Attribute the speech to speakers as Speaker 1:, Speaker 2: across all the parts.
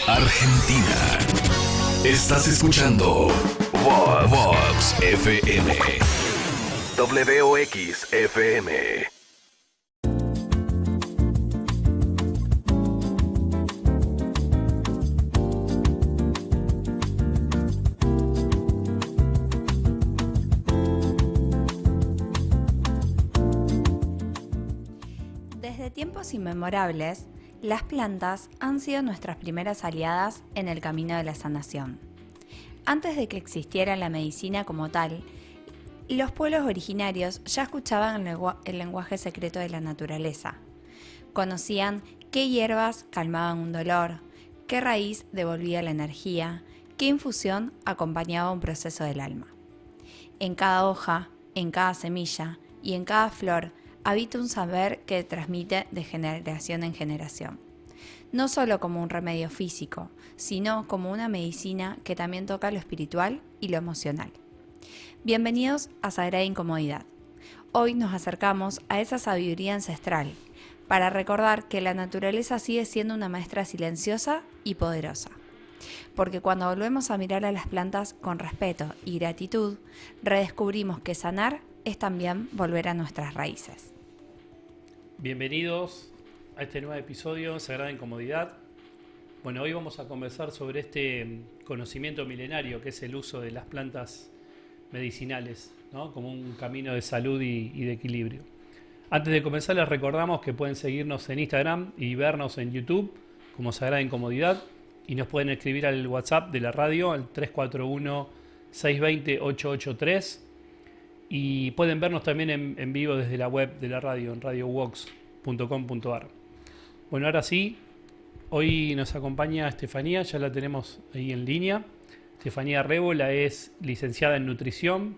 Speaker 1: Argentina. Estás escuchando Vox FM. WOX FM.
Speaker 2: Desde tiempos inmemorables, las plantas han sido nuestras primeras aliadas en el camino de la sanación. Antes de que existiera la medicina como tal, los pueblos originarios ya escuchaban el lenguaje secreto de la naturaleza. Conocían qué hierbas calmaban un dolor, qué raíz devolvía la energía, qué infusión acompañaba un proceso del alma. En cada hoja, en cada semilla y en cada flor habita un saber que transmite de generación en generación. No solo como un remedio físico, sino como una medicina que también toca lo espiritual y lo emocional. Bienvenidos a Sagrada Incomodidad. Hoy nos acercamos a esa sabiduría ancestral para recordar que la naturaleza sigue siendo una maestra silenciosa y poderosa. Porque cuando volvemos a mirar a las plantas con respeto y gratitud, redescubrimos que sanar es también volver a nuestras raíces.
Speaker 3: Bienvenidos a este nuevo episodio de Sagrada Incomodidad. Bueno, hoy vamos a conversar sobre este conocimiento milenario que es el uso de las plantas medicinales, ¿no? Como un camino de salud y de equilibrio. Antes de comenzar les recordamos que pueden seguirnos en Instagram y vernos en YouTube como Sagrada Incomodidad y nos pueden escribir al WhatsApp de la radio al 341-620-883 y pueden vernos también en vivo desde la web de la radio en radiovox.com.ar. Bueno, ahora sí, hoy nos acompaña Estefanía, ya la tenemos ahí en línea. Estefanía Rébola es licenciada en nutrición,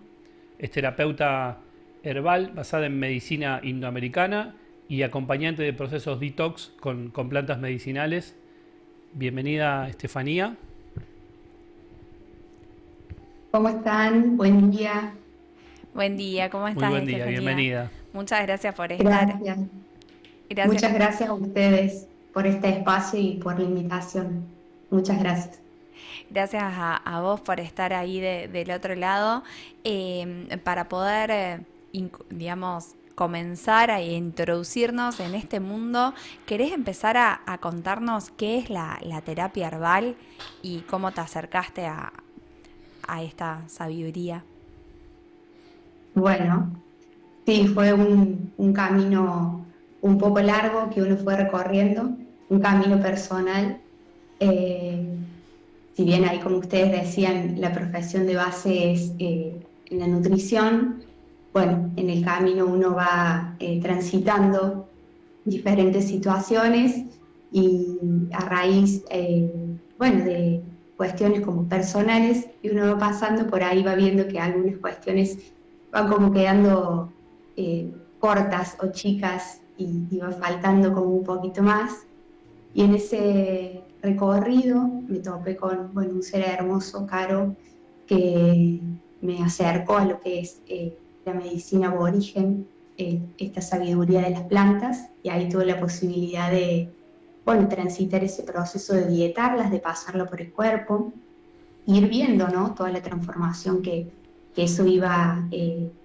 Speaker 3: es terapeuta herbal basada en medicina indoamericana y acompañante de procesos detox con plantas medicinales. Bienvenida, Estefanía.
Speaker 4: ¿Cómo están? Buen día.
Speaker 2: Buen día, ¿cómo estás,
Speaker 3: Muy buen día,
Speaker 2: Estefanía?
Speaker 3: bienvenida.
Speaker 2: Muchas gracias por estar.
Speaker 4: Gracias. Muchas gracias a ustedes por este espacio y por la invitación. Muchas gracias.
Speaker 2: Gracias a vos por estar ahí del otro lado, para poder, comenzar a introducirnos en este mundo. ¿Querés empezar a contarnos qué es la terapia herbal y cómo te acercaste a esta sabiduría?
Speaker 4: Bueno, sí, fue un camino un poco largo que uno fue recorriendo, un camino personal. Si bien ahí, como ustedes decían, la profesión de base es la nutrición, bueno, en el camino uno va transitando diferentes situaciones y a raíz, de cuestiones como personales, y uno va pasando por ahí, va viendo que algunas cuestiones van como quedando cortas o chicas y va faltando como un poquito más. Y en ese recorrido me topé con un ser hermoso, Caro, que me acercó a lo que es la medicina aborigen, esta sabiduría de las plantas, y ahí tuve la posibilidad de transitar ese proceso de dietarlas, de pasarlo por el cuerpo, ir viendo, ¿no?, toda la transformación que eso iba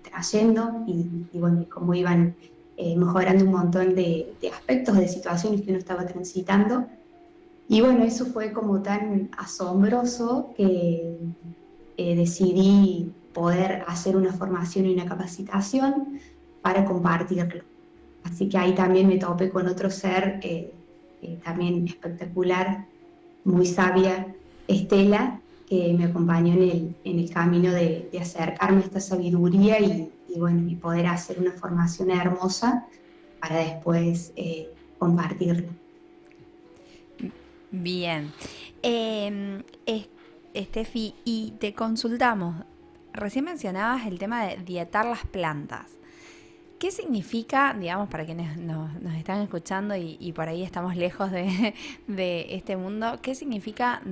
Speaker 4: trayendo y cómo iban mejorando un montón de aspectos, de situaciones que uno estaba transitando. Y bueno, eso fue como tan asombroso que decidí poder hacer una formación y una capacitación para compartirlo. Así que ahí también me topé con otro ser también espectacular, muy sabia, Estela, que me acompañó en el camino de acercarme a esta sabiduría y poder hacer una formación hermosa para después compartirlo.
Speaker 2: Bien. Estefi, y te consultamos, recién mencionabas el tema de dietar las plantas. ¿Qué significa, digamos, para quienes nos están escuchando y por ahí estamos lejos de este mundo, qué significa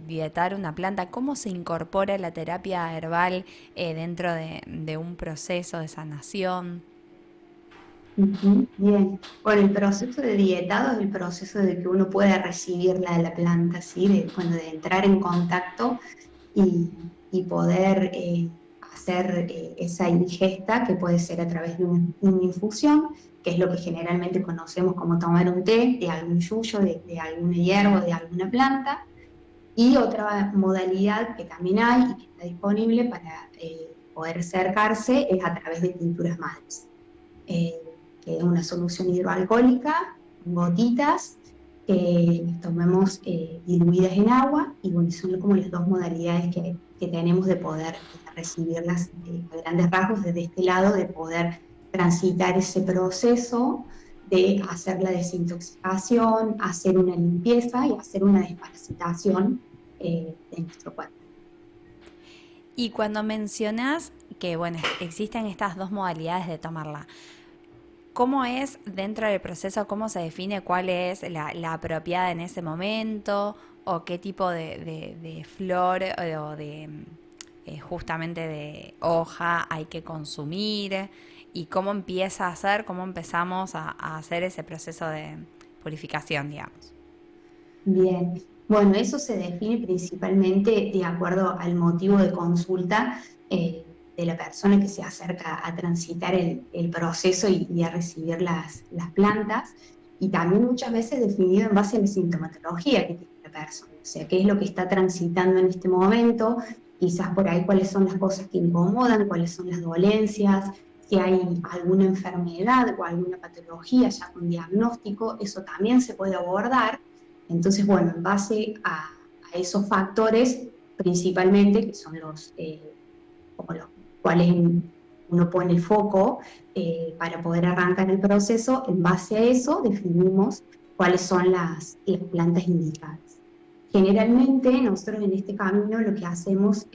Speaker 2: dietar una planta? ¿Cómo se incorpora la terapia herbal dentro de un proceso de sanación?
Speaker 4: Ujú, bien. Bueno, el proceso de dietado es el proceso de que uno pueda recibir la planta, ¿sí? Bueno, de entrar en contacto y poder hacer esa ingesta que puede ser a través de una infusión, que es lo que generalmente conocemos como tomar un té de algún yuyo, de alguna hierba, de alguna planta. Y otra modalidad que también hay y que está disponible para poder acercarse es a través de tinturas madres, eh, que es una solución hidroalcohólica, gotitas, que las tomemos diluidas en agua, y bueno, son como las dos modalidades que tenemos de poder recibirlas a grandes rasgos desde este lado, de poder transitar ese proceso de hacer la desintoxicación, hacer una limpieza y hacer una desparasitación de nuestro cuerpo.
Speaker 2: Y cuando mencionas que, bueno, existen estas dos modalidades de tomarla, ¿cómo es dentro del proceso? ¿Cómo se define cuál es la apropiada en ese momento? ¿O qué tipo de flor o de justamente de hoja hay que consumir? ¿Y cómo empieza a hacer, cómo empezamos a hacer ese proceso de purificación, digamos?
Speaker 4: Bien, bueno, eso se define principalmente de acuerdo al motivo de consulta de la persona que se acerca a transitar el proceso y a recibir las plantas, y también muchas veces definido en base a la sintomatología que tiene la persona, o sea, qué es lo que está transitando en este momento, quizás por ahí cuáles son las cosas que incomodan, cuáles son las dolencias, si hay alguna enfermedad o alguna patología ya con diagnóstico, eso también se puede abordar. Entonces, bueno, en base a esos factores, principalmente, que son como los cuales uno pone el foco para poder arrancar el proceso, en base a eso definimos cuáles son las plantas indicadas. Generalmente, nosotros en este camino lo que hacemos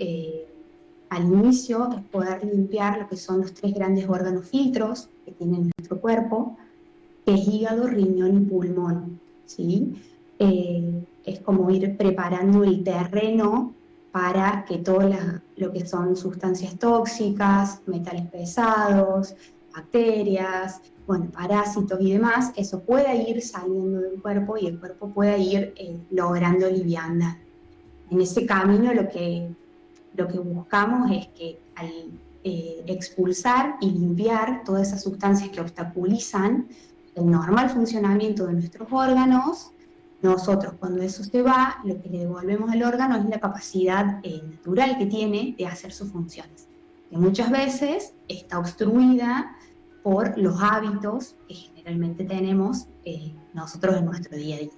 Speaker 4: al inicio es poder limpiar lo que son los tres grandes órganos filtros que tiene nuestro cuerpo, que es hígado, riñón y pulmón, ¿sí? Es como ir preparando el terreno para que todo lo que son sustancias tóxicas, metales pesados, bacterias, bueno, parásitos y demás, eso pueda ir saliendo del cuerpo y el cuerpo pueda ir logrando liviandad. En ese camino lo que buscamos es que al expulsar y limpiar todas esas sustancias que obstaculizan el normal funcionamiento de nuestros órganos, nosotros cuando eso se va, lo que le devolvemos al órgano es la capacidad natural que tiene de hacer sus funciones, que muchas veces está obstruida por los hábitos que generalmente tenemos nosotros en nuestro día a día.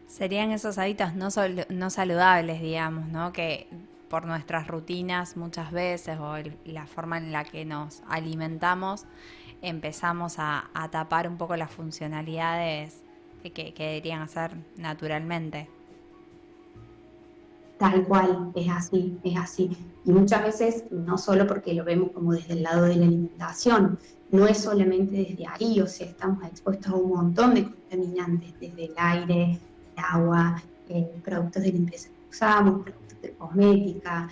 Speaker 2: Serían esos hábitos no saludables, digamos, ¿no? Que por nuestras rutinas muchas veces o la forma en la que nos alimentamos empezamos a tapar un poco las funcionalidades que deberían hacer naturalmente.
Speaker 4: Tal cual, es así, es así. Y muchas veces, no solo porque lo vemos como desde el lado de la alimentación, no es solamente desde ahí, o sea, estamos expuestos a un montón de contaminantes, desde el aire, el agua, productos de limpieza que usamos, productos de cosmética,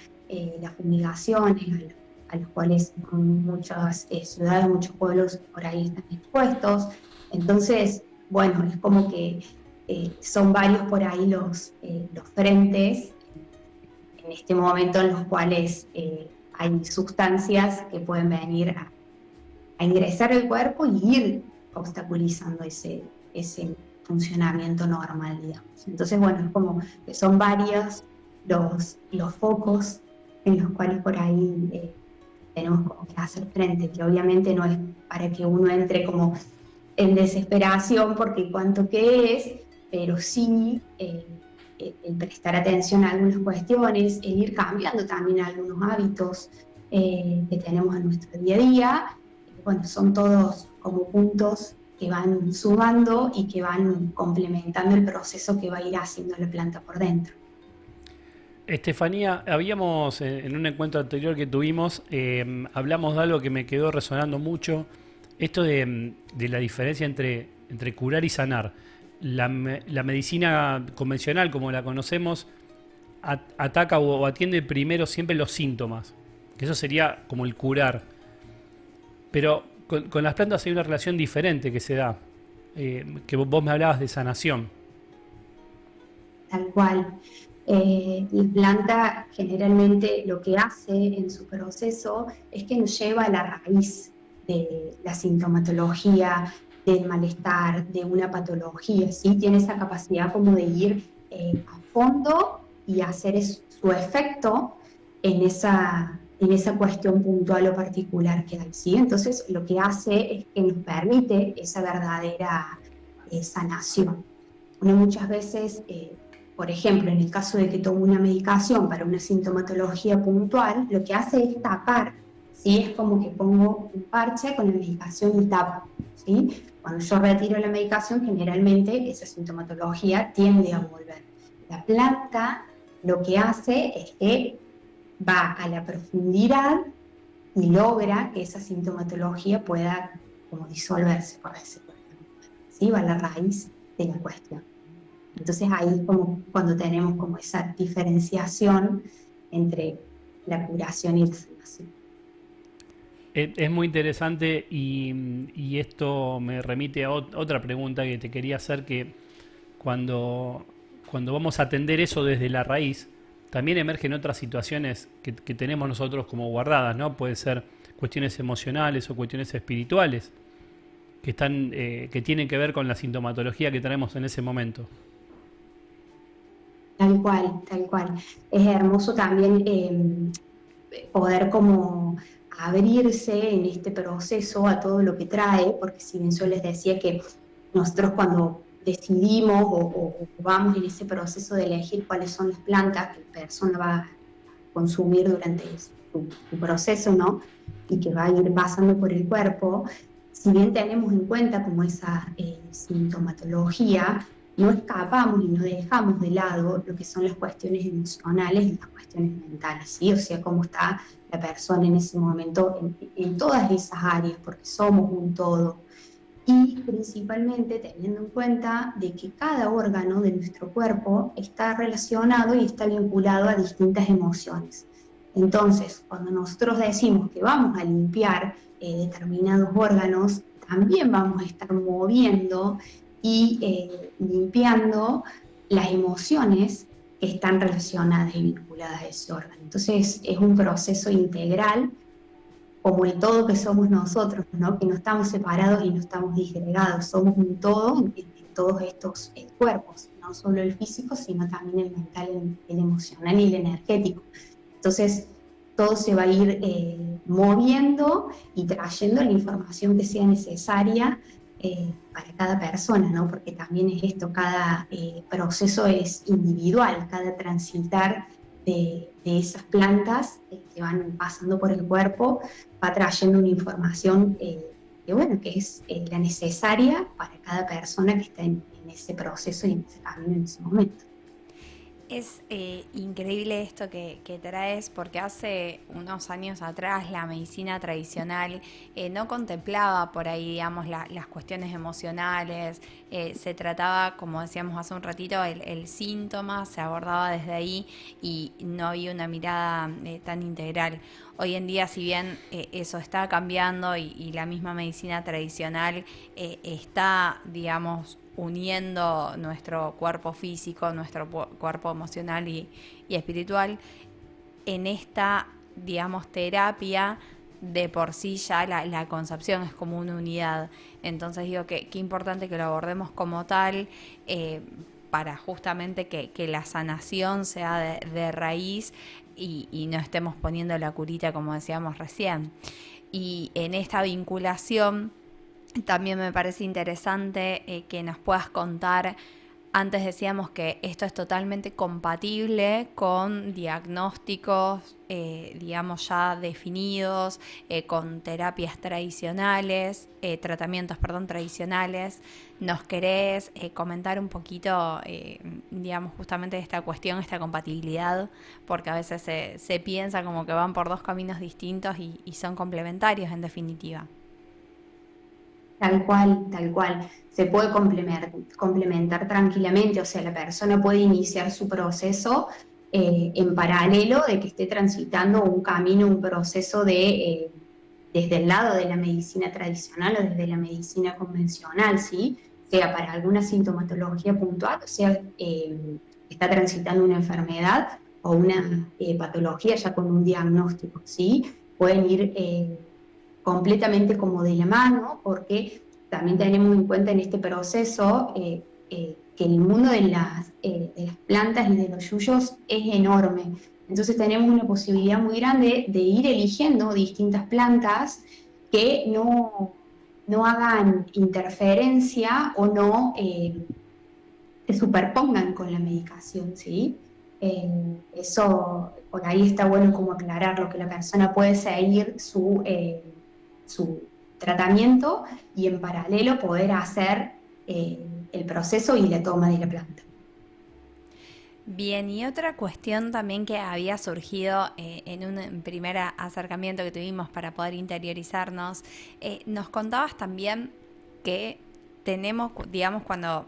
Speaker 4: las fumigaciones, a los cuales muchas ciudades, muchos pueblos por ahí están expuestos. Entonces, bueno, es como que son varios por ahí los frentes en este momento en los cuales hay sustancias que pueden venir a ingresar al cuerpo y ir obstaculizando ese funcionamiento normal, digamos. Entonces, bueno, es como que son varios los focos en los cuales por ahí tenemos como que hacer frente, que obviamente no es para que uno entre como en desesperación porque cuánto que es, pero sí el prestar atención a algunas cuestiones, el ir cambiando también algunos hábitos que tenemos en nuestro día a día. Bueno, son todos como puntos que van sumando y que van complementando el proceso que va a ir haciendo la planta por dentro.
Speaker 3: Estefanía, habíamos en un encuentro anterior que tuvimos, hablamos de algo que me quedó resonando mucho, esto de la diferencia entre curar y sanar. La medicina convencional, como la conocemos, ataca o atiende primero siempre los síntomas, que eso sería como el curar. Pero con las plantas hay una relación diferente que se da, que vos me hablabas de sanación.
Speaker 4: Tal cual. La planta generalmente lo que hace en su proceso es que nos lleva a la raíz de la sintomatología, del malestar, de una patología, ¿sí? Tiene esa capacidad como de ir a fondo y hacer su efecto en esa cuestión puntual o particular que hay, ¿sí? Entonces lo que hace es que nos permite esa verdadera sanación. Uno muchas veces, por ejemplo, en el caso de que tome una medicación para una sintomatología puntual, lo que hace es tapar, ¿sí? Es como que pongo un parche con la medicación y tapo, ¿sí? Cuando yo retiro la medicación, generalmente esa sintomatología tiende a volver. La planta lo que hace es que va a la profundidad y logra que esa sintomatología pueda como disolverse, por ejemplo, ¿sí? Va a la raíz de la cuestión. Entonces ahí es como cuando tenemos como esa diferenciación entre la curación y la sanación.
Speaker 3: Es muy interesante y esto me remite a otra pregunta que te quería hacer, que cuando vamos a atender eso desde la raíz, también emergen otras situaciones que tenemos nosotros como guardadas, ¿no? Puede ser cuestiones emocionales o cuestiones espirituales que tienen que ver con la sintomatología que tenemos en ese momento.
Speaker 4: Tal cual, tal cual. Es hermoso también poder como abrirse en este proceso a todo lo que trae, porque si bien yo les decía que nosotros cuando decidimos o vamos en ese proceso de elegir cuáles son las plantas que la persona va a consumir durante su proceso, ¿no? Y que va a ir pasando por el cuerpo, si bien tenemos en cuenta como esa sintomatología, no escapamos y no dejamos de lado lo que son las cuestiones emocionales y las cuestiones mentales, ¿sí? O sea, cómo está la persona en ese momento en todas esas áreas, porque somos un todo. Y principalmente teniendo en cuenta de que cada órgano de nuestro cuerpo está relacionado y está vinculado a distintas emociones. Entonces, cuando nosotros decimos que vamos a limpiar determinados órganos, también vamos a estar moviendo y limpiando las emociones que están relacionadas y vinculadas a ese órgano. Entonces es un proceso integral, como el todo que somos nosotros, ¿no? Que no estamos separados y no estamos disgregados, somos un todo en todos estos cuerpos, no solo el físico, sino también el mental, el emocional y el energético. Entonces todo se va a ir moviendo y trayendo la información que sea necesaria para cada persona, ¿no? Porque también es esto, cada proceso es individual, cada transitar de esas plantas que van pasando por el cuerpo va trayendo una información que es la necesaria para cada persona que está en ese proceso y en ese camino en ese momento.
Speaker 2: Es increíble esto que traes, porque hace unos años atrás la medicina tradicional no contemplaba por ahí, digamos, las cuestiones emocionales, se trataba, como decíamos hace un ratito, el síntoma, se abordaba desde ahí y no había una mirada tan integral. Hoy en día, si bien eso está cambiando y la misma medicina tradicional está, digamos, uniendo nuestro cuerpo físico, nuestro cuerpo emocional y espiritual, en esta, digamos, terapia de por sí ya la concepción es como una unidad. Entonces digo que qué importante que lo abordemos como tal, para justamente que la sanación sea de raíz y no estemos poniendo la curita como decíamos recién. Y en esta vinculación también me parece interesante que nos puedas contar. Antes decíamos que esto es totalmente compatible con diagnósticos, digamos, ya definidos, con terapias tradicionales, tratamientos, tradicionales. ¿Nos querés comentar un poquito, digamos, justamente de esta cuestión, esta compatibilidad? Porque a veces se piensa como que van por dos caminos distintos y son complementarios en definitiva.
Speaker 4: Tal cual, tal cual. Se puede complementar tranquilamente, o sea, la persona puede iniciar su proceso en paralelo de que esté transitando un camino, un proceso de desde el lado de la medicina tradicional o desde la medicina convencional, ¿sí? Sea para alguna sintomatología puntual, o sea, está transitando una enfermedad o una patología ya con un diagnóstico, ¿sí? Pueden ir completamente como de la mano, porque también tenemos en cuenta en este proceso que el mundo de las plantas y de los yuyos es enorme. Entonces tenemos una posibilidad muy grande de ir eligiendo distintas plantas que no hagan interferencia o no se superpongan con la medicación, ¿sí? Eso, por ahí está bueno como aclararlo, que la persona puede seguir su tratamiento y en paralelo poder hacer el proceso y la toma de la planta.
Speaker 2: Bien, y otra cuestión también que había surgido en un primer acercamiento que tuvimos para poder interiorizarnos, nos contabas también que tenemos, digamos, cuando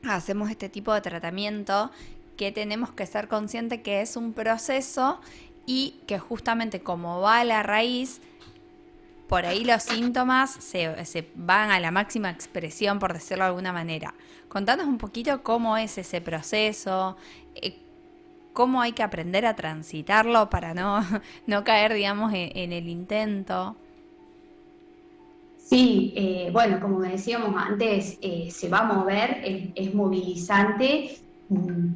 Speaker 2: hacemos este tipo de tratamiento, que tenemos que ser conscientes que es un proceso y que justamente como va a la raíz, por ahí los síntomas se van a la máxima expresión, por decirlo de alguna manera. Contanos un poquito cómo es ese proceso, cómo hay que aprender a transitarlo para no caer, digamos, en el intento.
Speaker 4: Sí, bueno, como decíamos antes, se va a mover, es movilizante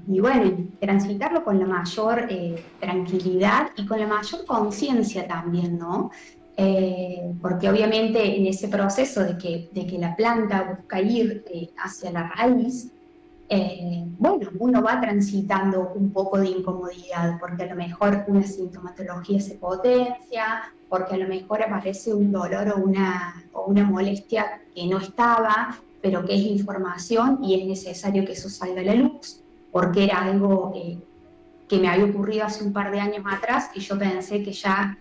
Speaker 4: y bueno, transitarlo con la mayor tranquilidad y con la mayor conciencia también, ¿no? Porque obviamente en ese proceso de que la planta busca ir hacia la raíz, bueno, uno va transitando un poco de incomodidad, porque a lo mejor una sintomatología se potencia, porque a lo mejor aparece un dolor o una molestia que no estaba, pero que es información y es necesario que eso salga a la luz, porque era algo que me había ocurrido hace un par de años atrás y yo pensé que ya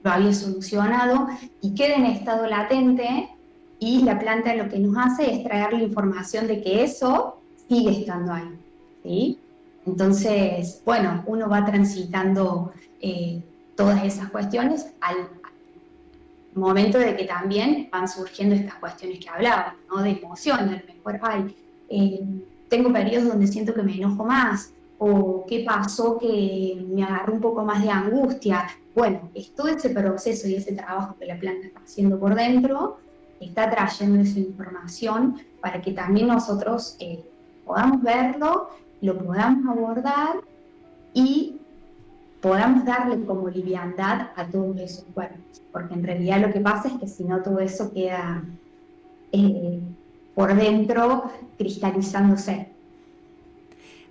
Speaker 4: lo había solucionado y queda en estado latente y la planta lo que nos hace es traer la información de que eso sigue estando ahí, ¿sí? Entonces, bueno, uno va transitando todas esas cuestiones al momento de que también van surgiendo estas cuestiones que hablaban, ¿no? De emociones, a lo mejor, tengo periodos donde siento que me enojo más, o qué pasó que me agarró un poco más de angustia. Bueno, es todo ese proceso y ese trabajo que la planta está haciendo por dentro, está trayendo esa información para que también nosotros podamos verlo, lo podamos abordar y podamos darle como liviandad a todos esos cuerpos, porque en realidad lo que pasa es que si no todo eso queda por dentro cristalizándose.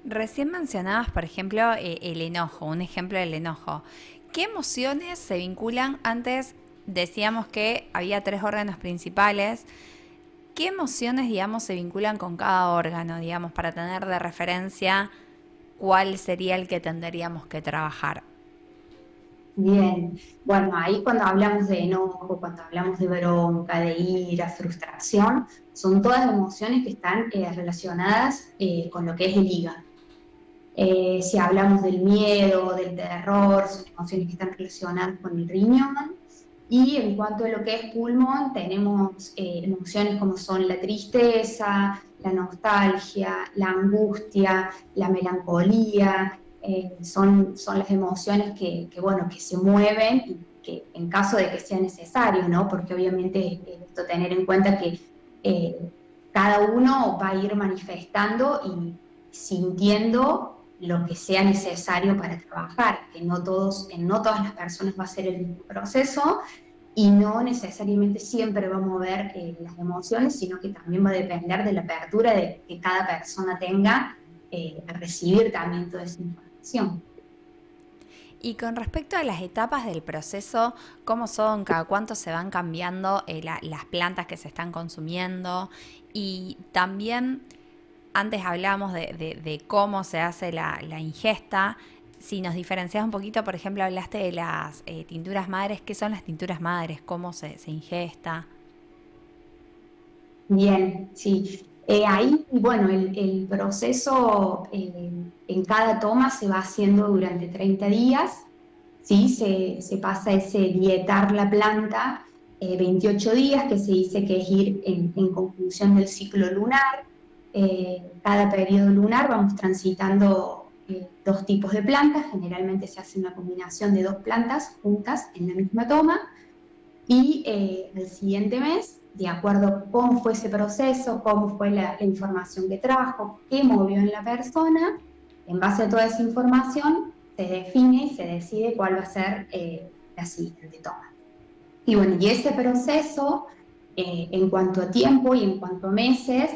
Speaker 2: Recién mencionabas, por ejemplo, el enojo, un ejemplo del enojo. ¿Qué emociones se vinculan? Antes decíamos que había 3 órganos principales. ¿Qué emociones, digamos, se vinculan con cada órgano, digamos, para tener de referencia cuál sería el que tendríamos que trabajar?
Speaker 4: Bien, bueno, ahí cuando hablamos de enojo, cuando hablamos de bronca, de ira, frustración, son todas emociones que están relacionadas con lo que es el hígado. Si hablamos del miedo, del terror, son emociones que están relacionadas con el riñón. Y en cuanto a lo que es pulmón, tenemos emociones como son la tristeza, la nostalgia, la angustia, la melancolía. Son las emociones bueno, que se mueven y que en caso de que sea necesario, ¿no? Porque obviamente esto tener en cuenta que cada uno va a ir manifestando y sintiendo lo que sea necesario para trabajar, que no todas las personas va a ser el mismo proceso y no necesariamente siempre va a mover las emociones, sino que también va a depender de la apertura que cada persona tenga a recibir también toda esa información.
Speaker 2: Y con respecto a las etapas del proceso, ¿cómo son? ¿Cada cuánto se van cambiando las plantas que se están consumiendo? Y también, antes hablamos de cómo se hace la ingesta. Si nos diferencias un poquito, por ejemplo, hablaste de las tinturas madres. ¿Qué son las tinturas madres? ¿Cómo se ingesta?
Speaker 4: Bien, sí. Ahí, bueno, el proceso en cada toma se va haciendo durante 30 días, ¿sí? Se pasa ese dietar la planta 28 días, que se dice que es ir en conjunción del ciclo lunar. Cada periodo lunar vamos transitando 2 tipos de plantas, generalmente se hace una combinación de 2 plantas juntas en la misma toma, y el siguiente mes, de acuerdo a cómo fue ese proceso, cómo fue la información que trajo, qué movió en la persona, en base a toda esa información se define y se decide cuál va a ser la siguiente toma. Y bueno, y ese proceso, en cuanto a tiempo y en cuanto a meses,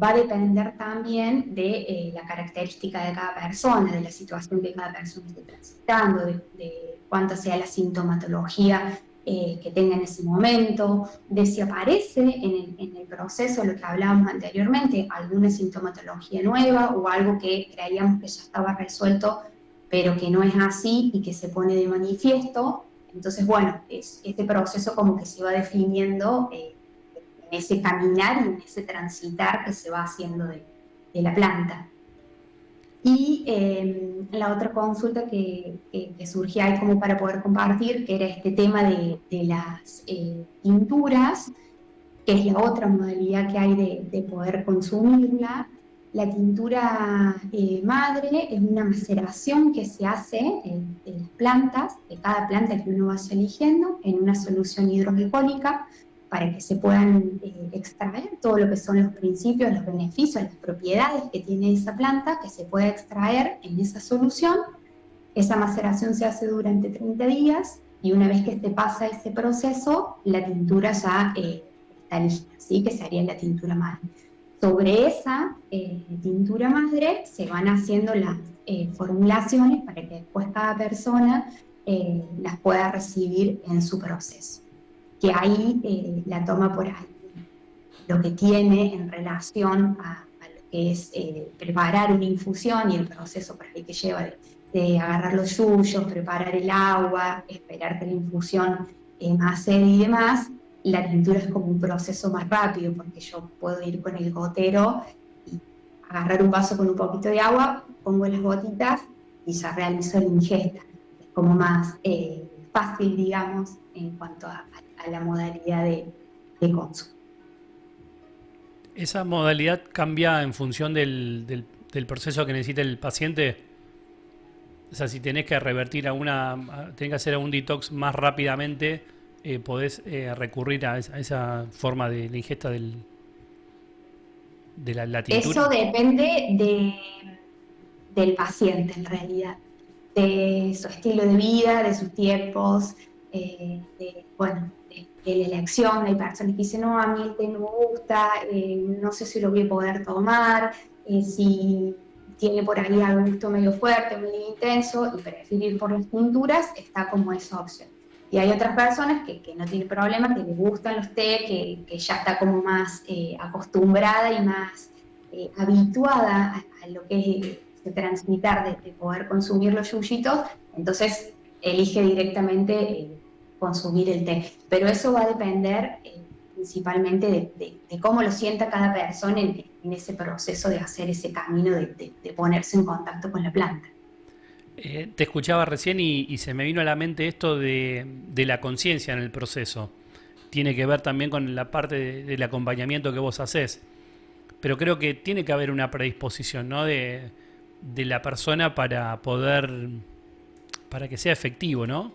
Speaker 4: va a depender también de la característica de cada persona, de la situación que cada persona esté transitando, de cuánta sea la sintomatología que tenga en ese momento, de si aparece en el proceso, lo que hablábamos anteriormente, alguna sintomatología nueva o algo que creíamos que ya estaba resuelto, pero que no es así y que se pone de manifiesto. Entonces, bueno, este proceso como que se va definiendo en ese caminar y en ese transitar que se va haciendo de la planta. Y la otra consulta que surgía ahí como para poder compartir, que era este tema de las tinturas, que es la otra modalidad que hay de poder consumirla. La tintura madre es una maceración que se hace de las plantas, de cada planta que uno vaya eligiendo, en una solución hidroalcohólica, para que se puedan extraer todo lo que son los principios, los beneficios, las propiedades que tiene esa planta, que se pueda extraer en esa solución. Esa maceración se hace durante 30 días y una vez que se pasa ese proceso, la tintura ya está lista, ¿sí? Que se haría la tintura madre. Sobre esa tintura madre se van haciendo las formulaciones para que después cada persona las pueda recibir en su proceso. Que ahí la toma por ahí lo que tiene en relación a lo que es preparar una infusión y el proceso por ahí que lleva de agarrar los yuyos, preparar el agua, esperar que la infusión macere y demás. La tintura es como un proceso más rápido, porque yo puedo ir con el gotero y agarrar un vaso con un poquito de agua, pongo las gotitas y ya realizo la ingesta. Es como más fácil, digamos, en cuanto a la modalidad de consumo.
Speaker 3: ¿Esa modalidad cambia en función del proceso que necesita el paciente? O sea, si tenés que revertir tenés que hacer algún detox más rápidamente, podés recurrir a esa forma de la ingesta de la tintura.
Speaker 4: Eso depende del paciente, en realidad, de su estilo de vida, de sus tiempos, de la elección. Hay personas que dicen, no, a mí el té no me gusta, no sé si lo voy a poder tomar, si tiene por ahí algún gusto medio fuerte, medio intenso, y preferir por las tinturas, está como esa opción. Y hay otras personas que no tienen problema, que les gustan los té, que ya está como más acostumbrada y más habituada a lo que es transmitir, de poder consumir los yuyitos, entonces elige directamente consumir el té. Pero eso va a depender principalmente de cómo lo sienta cada persona en ese proceso de hacer ese camino de ponerse en contacto con la planta.
Speaker 3: Te escuchaba recién y se me vino a la mente esto de la conciencia en el proceso. Tiene que ver también con la parte del acompañamiento que vos hacés. Pero creo que tiene que haber una predisposición, ¿no? de la persona para que sea efectivo, ¿no?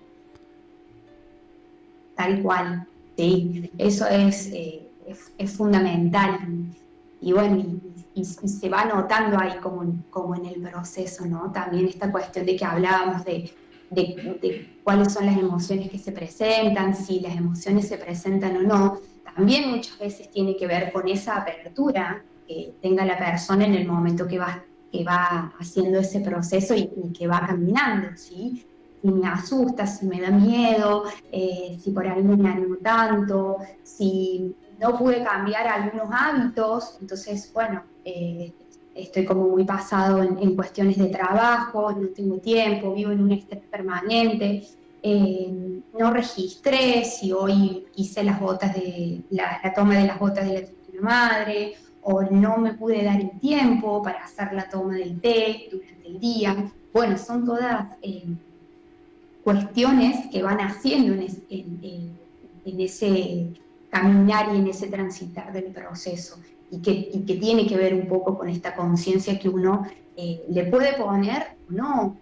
Speaker 4: Tal cual, sí. Eso es fundamental. Y bueno, y se va notando ahí como en el proceso, ¿no? También esta cuestión de que hablábamos de cuáles son las emociones que se presentan, si las emociones se presentan o no, también muchas veces tiene que ver con esa apertura que tenga la persona en el momento que va haciendo ese proceso y que va caminando, ¿sí? Si me asusta, si me da miedo, si por ahí no me animo tanto, si no pude cambiar algunos hábitos, entonces, bueno, estoy como muy pasado en cuestiones de trabajo, no tengo tiempo, vivo en un estrés permanente, no registré si hoy hice las botas la toma de las botas de la tintura madre, o no me pude dar el tiempo para hacer la toma del té durante el día. Bueno, son todas cuestiones que van haciendo en ese caminar y en ese transitar del proceso, y que tiene que ver un poco con esta conciencia que uno le puede poner o no,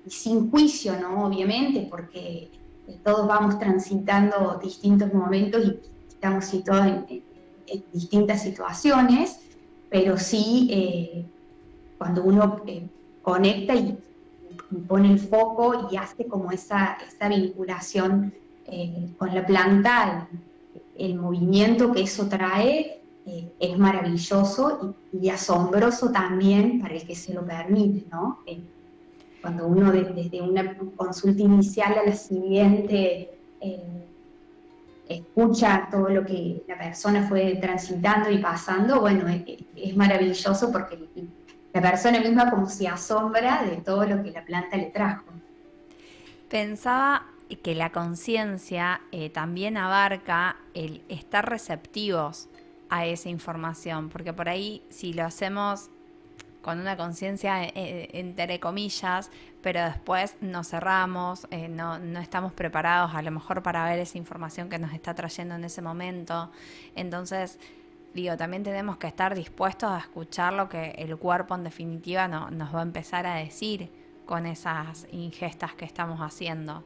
Speaker 4: y sin juicio, ¿no? Obviamente, porque todos vamos transitando distintos momentos y estamos situados en distintas situaciones, pero sí cuando uno conecta y pone el foco y hace como esa vinculación con la planta, el movimiento que eso trae es maravilloso y asombroso también para el que se lo permite, ¿no? Cuando uno desde una consulta inicial a la siguiente escucha todo lo que la persona fue transitando y pasando, bueno, es maravilloso porque la persona misma como se asombra de todo lo que la planta le trajo.
Speaker 2: Pensaba que la conciencia también abarca el estar receptivos a esa información, porque por ahí si lo hacemos con una conciencia entre comillas, pero después nos cerramos, no estamos preparados a lo mejor para ver esa información que nos está trayendo en ese momento. Entonces, digo, también tenemos que estar dispuestos a escuchar lo que el cuerpo en definitiva nos va a empezar a decir con esas ingestas que estamos haciendo.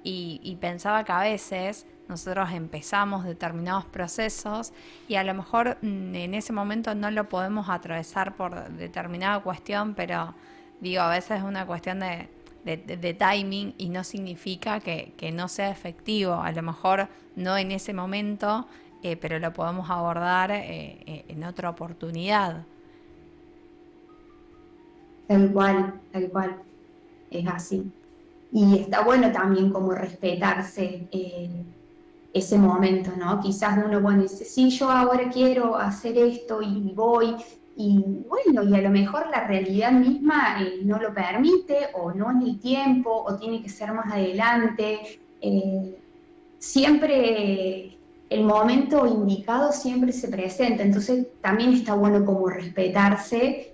Speaker 2: Y pensaba que a veces nosotros empezamos determinados procesos y a lo mejor en ese momento no lo podemos atravesar por determinada cuestión, pero digo, a veces es una cuestión de timing y no significa que no sea efectivo. A lo mejor no en ese momento, pero lo podemos abordar en otra oportunidad.
Speaker 4: Tal cual, es así. Y está bueno también como respetarse ese momento, ¿no? Quizás uno, bueno, dice, sí, yo ahora quiero hacer esto y voy, y bueno, y a lo mejor la realidad misma no lo permite, o no es el tiempo, o tiene que ser más adelante. Siempre el momento indicado siempre se presenta, entonces también está bueno como respetarse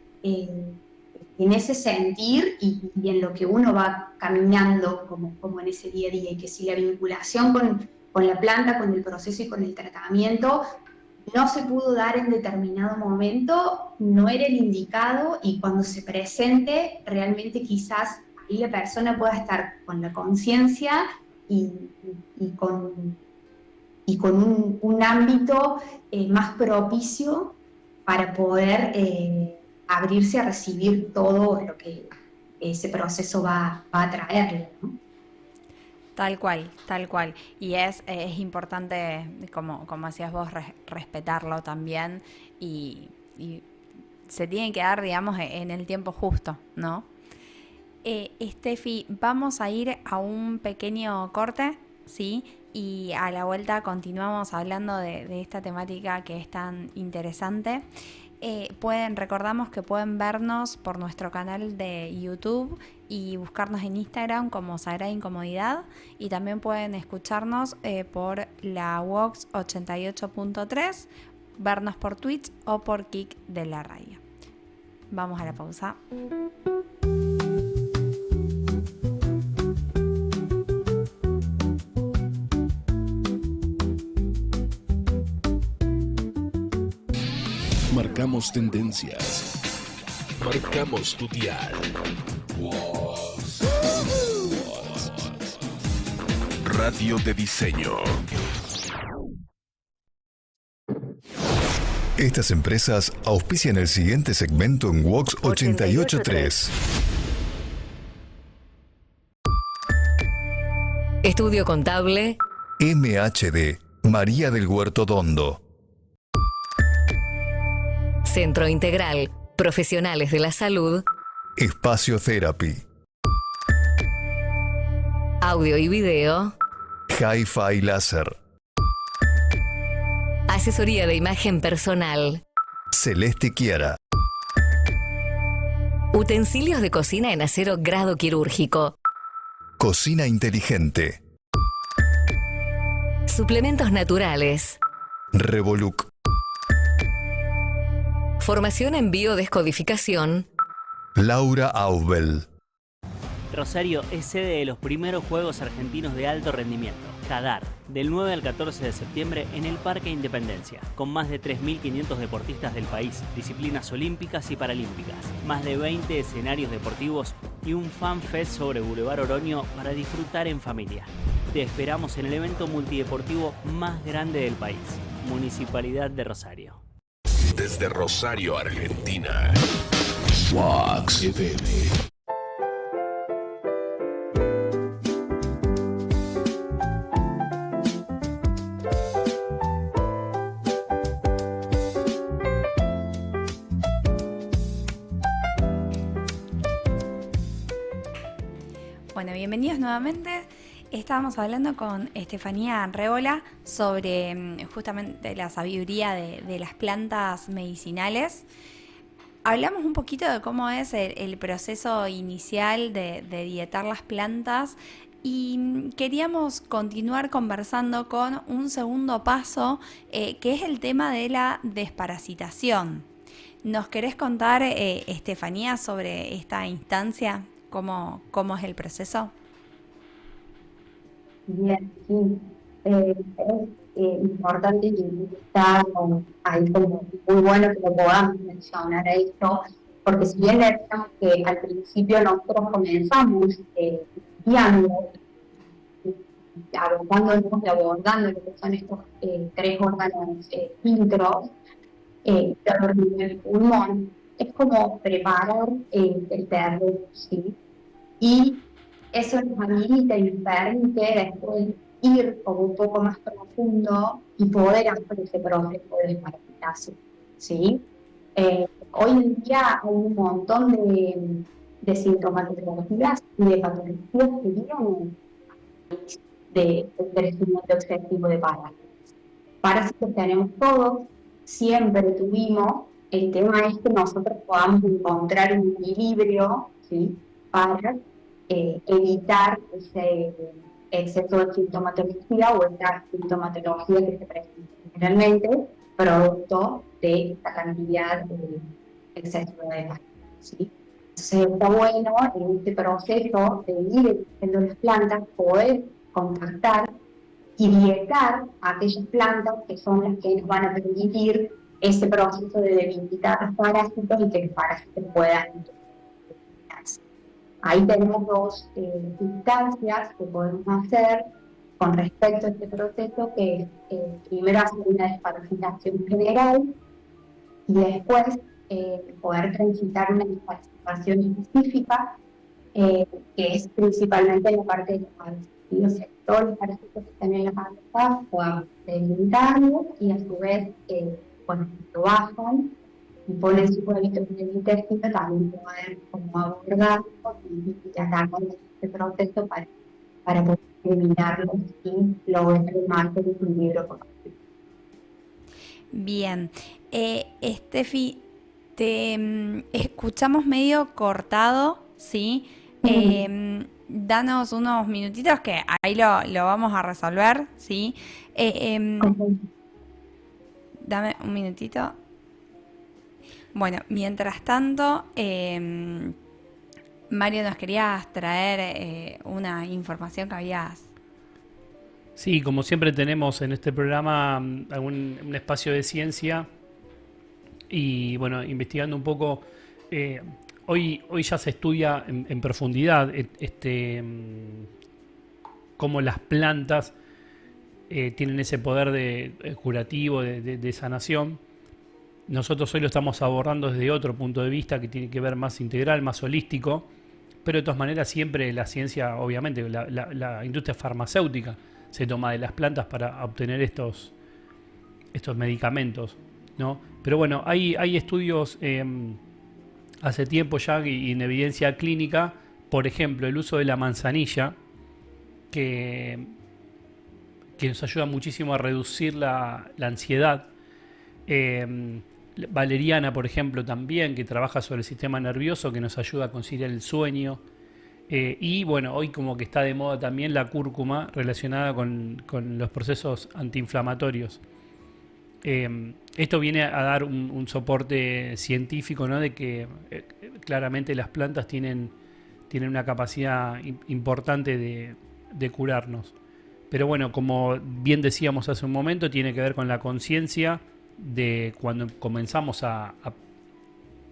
Speaker 4: en ese sentir y en lo que uno va caminando como en ese día a día, y que si la vinculación con la planta, con el proceso y con el tratamiento no se pudo dar en determinado momento, no era el indicado, y cuando se presente realmente quizás ahí la persona pueda estar con la conciencia y con un ámbito más propicio para poder abrirse a recibir todo lo que ese proceso va a traerle, ¿no?
Speaker 2: Tal cual. Y es importante, como decías vos, respetarlo también y se tiene que dar, digamos, en el tiempo justo, ¿no? Estefi, vamos a ir a un pequeño corte, ¿sí? Y a la vuelta continuamos hablando de esta temática que es tan interesante. Recordamos que pueden vernos por nuestro canal de YouTube y buscarnos en Instagram como Sagrada Incomodidad, y también pueden escucharnos por la Vox 88.3, vernos por Twitch o por Kik de la radio. Vamos a la pausa.
Speaker 1: Marcamos tendencias. Marcamos tu dial. Radio de diseño.
Speaker 5: Estas empresas auspician el siguiente segmento en Vox 88.3.
Speaker 6: Estudio Contable
Speaker 5: MHD, María del Huerto Dondo.
Speaker 6: Centro Integral, Profesionales de la Salud.
Speaker 5: Espacio Therapy.
Speaker 6: Audio y video.
Speaker 5: Hi-Fi Láser.
Speaker 6: Asesoría de imagen personal.
Speaker 5: Celeste Chiara.
Speaker 6: Utensilios de cocina en acero grado quirúrgico.
Speaker 5: Cocina inteligente.
Speaker 6: Suplementos naturales.
Speaker 5: Revoluc.
Speaker 6: Formación en biodescodificación.
Speaker 5: Laura Aubel.
Speaker 7: Rosario es sede de los primeros Juegos Argentinos de Alto Rendimiento, JADAR, del 9 al 14 de septiembre en el Parque Independencia, con más de 3.500 deportistas del país, disciplinas olímpicas y paralímpicas, más de 20 escenarios deportivos y un fan fest sobre Boulevard Oroño para disfrutar en familia. Te esperamos en el evento multideportivo más grande del país, Municipalidad de Rosario.
Speaker 1: Desde Rosario, Argentina. Wax FM.
Speaker 2: Bueno, bienvenidos nuevamente. Estábamos hablando con Estefanía Révola sobre justamente la sabiduría de las plantas medicinales. Hablamos un poquito de cómo es el proceso inicial de dietar las plantas y queríamos continuar conversando con un segundo paso, que es el tema de la desparasitación. ¿Nos querés contar, Estefanía, sobre esta instancia? ¿Cómo es el proceso?
Speaker 4: Bien, sí. Es importante y está ahí como muy bueno que lo podamos mencionar a esto, porque si bien decíamos que al principio nosotros comenzamos guiando, abordando lo que son estos tres órganos filtros, el pulmón, es como preparar el terreno, ¿sí? Y eso nos habilita y nos permite después ir como un poco más profundo y poder hacer ese proceso de desparasitación, ¿sí? Hoy en día hay un montón de sintomatologías y de patologías que vienen del crecimiento excesivo de parásitos. Parásitos tenemos todos, siempre tuvimos. El tema es que nosotros podamos encontrar un equilibrio, ¿sí? Para evitar ese exceso de sintomatología o esta sintomatología que se presenta generalmente producto de esta cantidad excesiva de parásitos, ¿sí? Entonces está bueno en este proceso de ir eligiendo las plantas poder contactar y dietar a aquellas plantas que son las que nos van a permitir ese proceso de debilitar los parásitos y que los parásitos puedan eliminarse. Ahí tenemos dos instancias que podemos hacer con respecto a este proceso, que es primero hacer una desparasitación general y después poder transitar una desparasitación específica, que es principalmente en la parte de los parásitos. O sea, todos los parásitos que están en la cabeza podamos delimitarlos y a su vez, lo bajan y ponen sus hábitos en el intestino, también poder como abordarlo y atacar este proceso para poder eliminarlos y lograr el marco de equilibrio correcto.
Speaker 2: Bien, Estefi, te escuchamos medio cortado, ¿sí? Danos unos minutitos que ahí lo vamos a resolver, ¿sí? Dame un minutito. Bueno, mientras tanto, Mario, nos querías traer una información que habías...
Speaker 3: Sí, como siempre tenemos en este programa un espacio de ciencia y bueno, investigando un poco, hoy ya se estudia en profundidad cómo las plantas tienen ese poder curativo, de sanación. Nosotros hoy lo estamos abordando desde otro punto de vista que tiene que ver más integral, más holístico, pero de todas maneras siempre la ciencia, obviamente, la industria farmacéutica se toma de las plantas para obtener estos medicamentos, ¿no? Pero bueno, hay estudios hace tiempo ya y en evidencia clínica, por ejemplo, el uso de la manzanilla, que nos ayuda muchísimo a reducir la ansiedad. Valeriana, por ejemplo, también, que trabaja sobre el sistema nervioso, que nos ayuda a conciliar el sueño. Y bueno, hoy como que está de moda también la cúrcuma relacionada con los procesos antiinflamatorios. Esto viene a dar un soporte científico, ¿no? De que claramente las plantas tienen tienen una capacidad importante de curarnos. Pero bueno, como bien decíamos hace un momento, tiene que ver con la conciencia de cuando comenzamos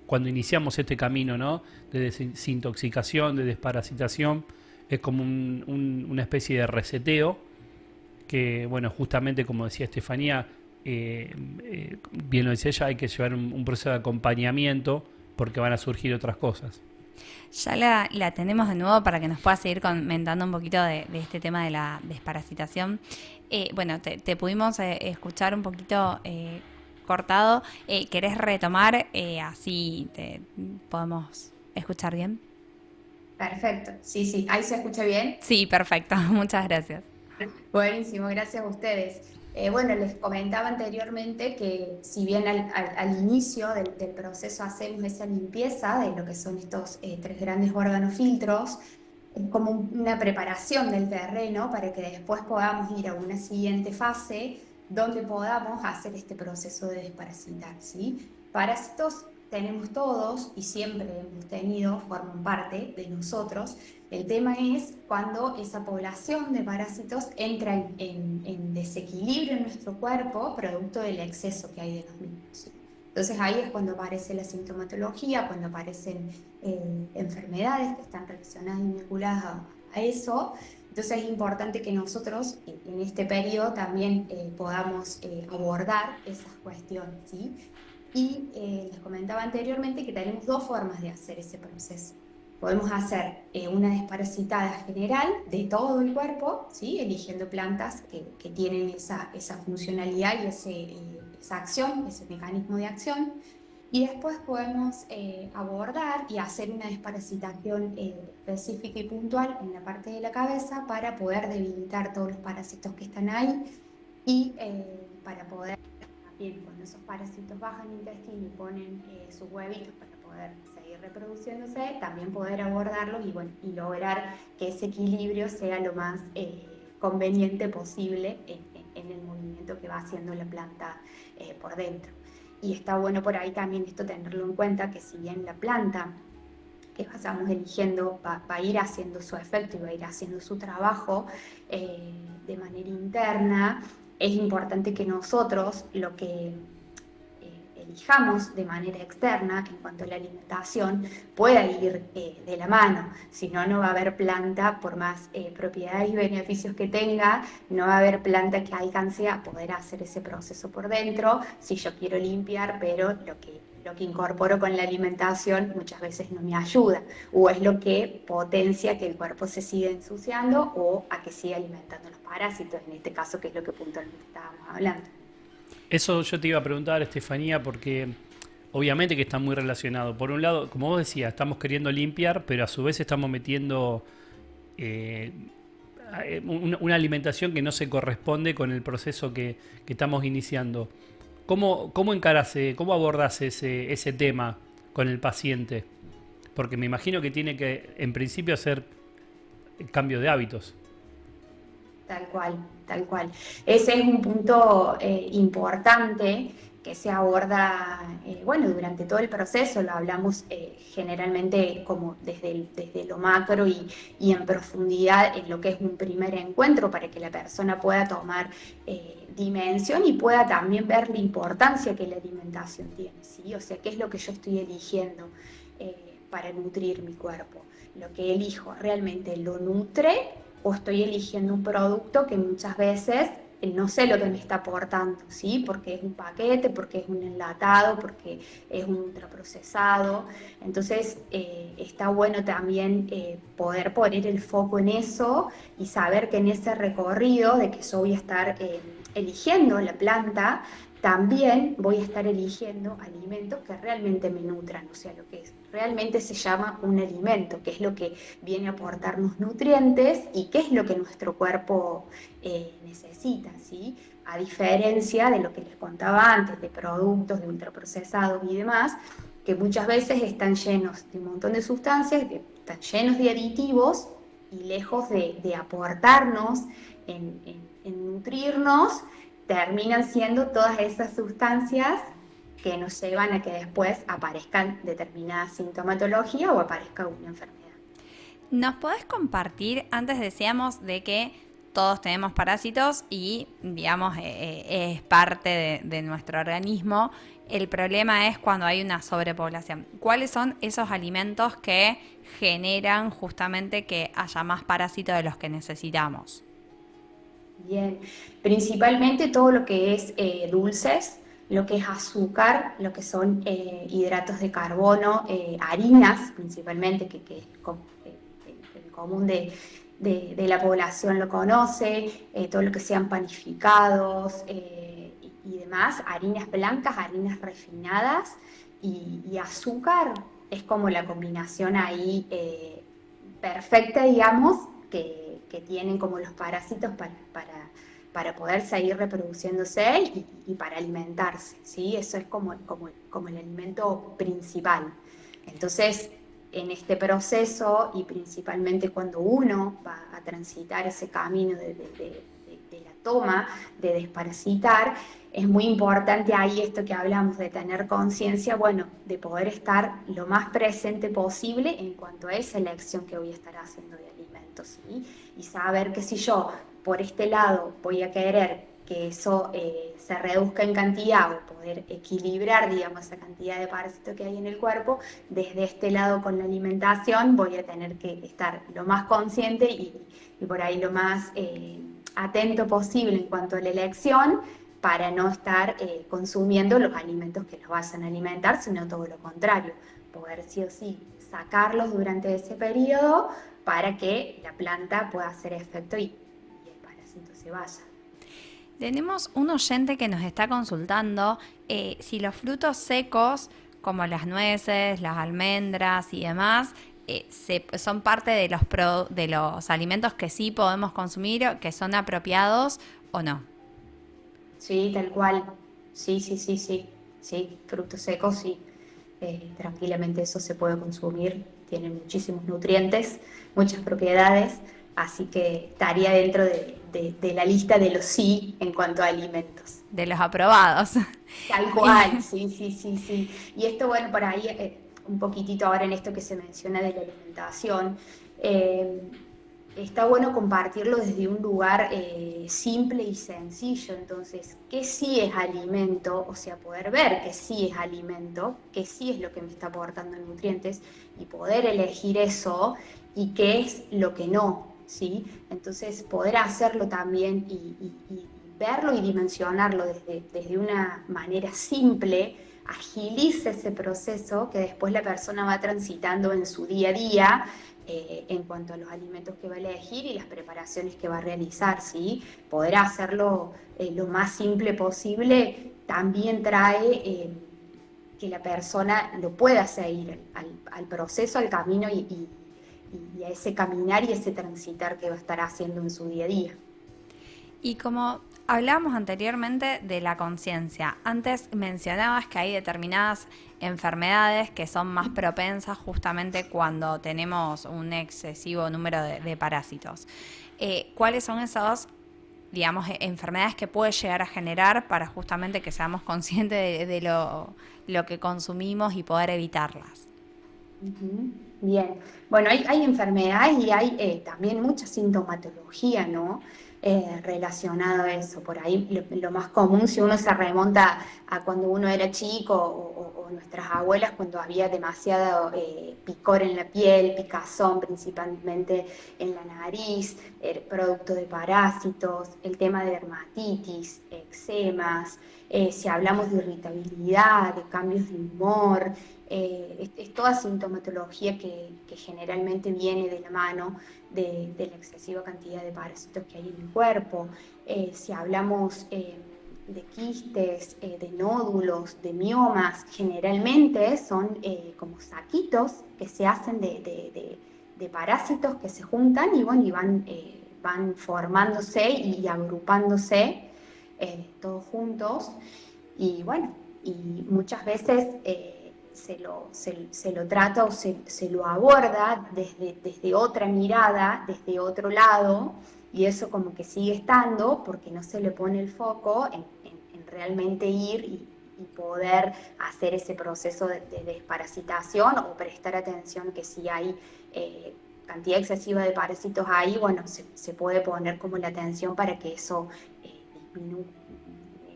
Speaker 3: cuando iniciamos este camino, ¿no? De desintoxicación, de desparasitación. Es como una especie de reseteo que, bueno, justamente como decía Estefanía, bien lo decía ella, hay que llevar un proceso de acompañamiento porque van a surgir otras cosas.
Speaker 2: Ya la tenemos de nuevo para que nos pueda seguir comentando un poquito de este tema de la desparasitación. Bueno, te pudimos escuchar un poquito cortado. ¿Querés retomar? Así te podemos escuchar bien.
Speaker 4: Perfecto, sí, ahí se escucha bien.
Speaker 2: Sí, perfecto, muchas gracias.
Speaker 4: Buenísimo, gracias a ustedes. Bueno, les comentaba anteriormente que si bien al inicio del proceso hacemos esa limpieza de lo que son estos 3 grandes órganos filtros, es como una preparación del terreno para que después podamos ir a una siguiente fase donde podamos hacer este proceso de desparasitar, ¿sí? Parásitos tenemos todos y siempre hemos tenido, forman parte de nosotros. El tema es cuando esa población de parásitos entra en desequilibrio en nuestro cuerpo producto del exceso que hay de los mismos, ¿sí? Entonces ahí es cuando aparece la sintomatología, cuando aparecen enfermedades que están relacionadas y vinculadas a eso. Entonces es importante que nosotros en este periodo también podamos abordar esas cuestiones, ¿sí? Y les comentaba anteriormente que tenemos 2 formas de hacer ese proceso. Podemos hacer una desparasitada general de todo el cuerpo, ¿sí? Eligiendo plantas que tienen esa funcionalidad y esa acción, ese mecanismo de acción. Y después podemos abordar y hacer una desparasitación específica y puntual en la parte de la cabeza para poder debilitar todos los parásitos que están ahí y para poder, también cuando esos parásitos bajan el intestino y ponen sus huevitos para poder seguir reproduciéndose, también poder abordarlos y lograr que ese equilibrio sea lo más conveniente posible en el movimiento que va haciendo la planta por dentro. Y está bueno por ahí también esto tenerlo en cuenta, que si bien la planta que vayamos eligiendo va a ir haciendo su efecto y va a ir haciendo su trabajo de manera interna, es importante que nosotros lo que elijamos de manera externa en cuanto a la alimentación pueda ir de la mano. Si no, no va a haber planta, por más propiedades y beneficios que tenga, no va a haber planta que alcance a poder hacer ese proceso por dentro. Si yo quiero limpiar, pero lo que incorporo con la alimentación muchas veces no me ayuda, o es lo que potencia que el cuerpo se siga ensuciando o a que siga alimentando los parásitos, en este caso, que es lo que puntualmente estábamos hablando.
Speaker 3: Eso yo te iba a preguntar, Estefanía, porque obviamente que está muy relacionado. Por un lado, como vos decías, estamos queriendo limpiar, pero a su vez estamos metiendo una alimentación que no se corresponde con el proceso que estamos iniciando. ¿Cómo encarás, cómo abordás ese tema con el paciente? Porque me imagino que tiene que, en principio, hacer cambio de hábitos.
Speaker 4: Tal cual, tal cual. Ese es un punto importante que se aborda, durante todo el proceso. Lo hablamos generalmente como desde lo macro y en profundidad en lo que es un primer encuentro para que la persona pueda tomar dimensión y pueda también ver la importancia que la alimentación tiene, ¿sí? O sea, qué es lo que yo estoy eligiendo para nutrir mi cuerpo. Lo que elijo, ¿realmente lo nutre? O estoy eligiendo un producto que muchas veces no sé lo que me está aportando, ¿sí? Porque es un paquete, porque es un enlatado, porque es un ultraprocesado. Entonces está bueno también poder poner el foco en eso y saber que en ese recorrido de que yo voy a estar eligiendo la planta, también voy a estar eligiendo alimentos que realmente me nutran, o sea, lo que realmente se llama un alimento, que es lo que viene a aportarnos nutrientes y qué es lo que nuestro cuerpo necesita, ¿sí? A diferencia de lo que les contaba antes, de productos, de ultraprocesados y demás, que muchas veces están llenos de un montón de sustancias, que están llenos de aditivos y lejos de aportarnos en nutrirnos, terminan siendo todas esas sustancias que nos llevan a que después aparezcan determinadas sintomatologías o aparezca una enfermedad.
Speaker 2: ¿Nos podés compartir? Antes decíamos de que todos tenemos parásitos y, digamos, es parte de nuestro organismo. El problema es cuando hay una sobrepoblación. ¿Cuáles son esos alimentos que generan justamente que haya más parásitos de los que necesitamos?
Speaker 4: Bien, principalmente todo lo que es dulces, lo que es azúcar, lo que son hidratos de carbono, harinas principalmente, que es el común de la población lo conoce, todo lo que sean panificados y demás, harinas blancas, harinas refinadas y azúcar es como la combinación ahí perfecta, digamos, que tienen como los parásitos para poder seguir reproduciéndose y para alimentarse, ¿sí? Eso es como el alimento principal. Entonces, en este proceso, y principalmente cuando uno va a transitar ese camino de la toma, de desparasitar, es muy importante ahí esto que hablamos de tener conciencia, bueno, de poder estar lo más presente posible en cuanto a esa elección que voy a estar haciendo de alimentos, ¿sí? Y saber que si yo por este lado voy a querer que eso se reduzca en cantidad o poder equilibrar, digamos, esa cantidad de parásitos que hay en el cuerpo, desde este lado con la alimentación voy a tener que estar lo más consciente y por ahí lo más atento posible en cuanto a la elección, para no estar consumiendo los alimentos que los vayan a alimentar, sino todo lo contrario, poder sí o sí sacarlos durante ese periodo para que la planta pueda hacer efecto y el parásito se vaya.
Speaker 2: Tenemos un oyente que nos está consultando si los frutos secos, como las nueces, las almendras y demás, son parte de los alimentos que sí podemos consumir, que son apropiados o no.
Speaker 4: Sí, tal cual. Sí, frutos secos, sí. Tranquilamente eso se puede consumir, tiene muchísimos nutrientes, muchas propiedades, así que estaría dentro de la lista de los sí en cuanto a alimentos.
Speaker 2: De los aprobados.
Speaker 4: Tal cual, sí. Y esto, bueno, por ahí, un poquitito ahora en esto que se menciona de la alimentación, está bueno compartirlo desde un lugar simple y sencillo. Entonces, ¿qué sí es alimento? O sea, poder ver que sí es alimento, que sí es lo que me está aportando nutrientes y poder elegir eso y qué es lo que no, ¿sí? Entonces, poder hacerlo también y verlo y dimensionarlo desde una manera simple, agiliza ese proceso que después la persona va transitando en su día a día, en cuanto a los alimentos que va a elegir y las preparaciones que va a realizar, ¿sí? Poder hacerlo lo más simple posible también trae que la persona lo pueda seguir al proceso, al camino y a ese caminar y ese transitar que va a estar haciendo en su día a día.
Speaker 2: Y como hablábamos anteriormente de la conciencia, antes mencionabas que hay determinadas enfermedades que son más propensas justamente cuando tenemos un excesivo número de parásitos. ¿Cuáles son esas, digamos, enfermedades que puede llegar a generar para justamente que seamos conscientes de lo que consumimos y poder evitarlas?
Speaker 4: Bien, bueno, hay enfermedades y hay también mucha sintomatología, ¿no? Relacionado a eso. Por ahí lo más común, si uno se remonta a cuando uno era chico o nuestras abuelas, cuando había demasiado picor en la piel, picazón principalmente en la nariz, producto de parásitos, el tema de dermatitis, eczemas, si hablamos de irritabilidad, de cambios de humor, es toda sintomatología que generalmente viene de la mano de la excesiva cantidad de parásitos que hay en el cuerpo. Si hablamos de quistes, de nódulos, de miomas, generalmente son como saquitos que se hacen de parásitos que se juntan y, bueno, y van formándose y agrupándose todos juntos. Y bueno, y muchas veces se lo trata o se lo aborda desde otra mirada, desde otro lado, y eso como que sigue estando porque no se le pone el foco en realmente ir y poder hacer ese proceso de desparasitación o prestar atención que si hay cantidad excesiva de parásitos ahí, bueno, se puede poner como la atención para que eso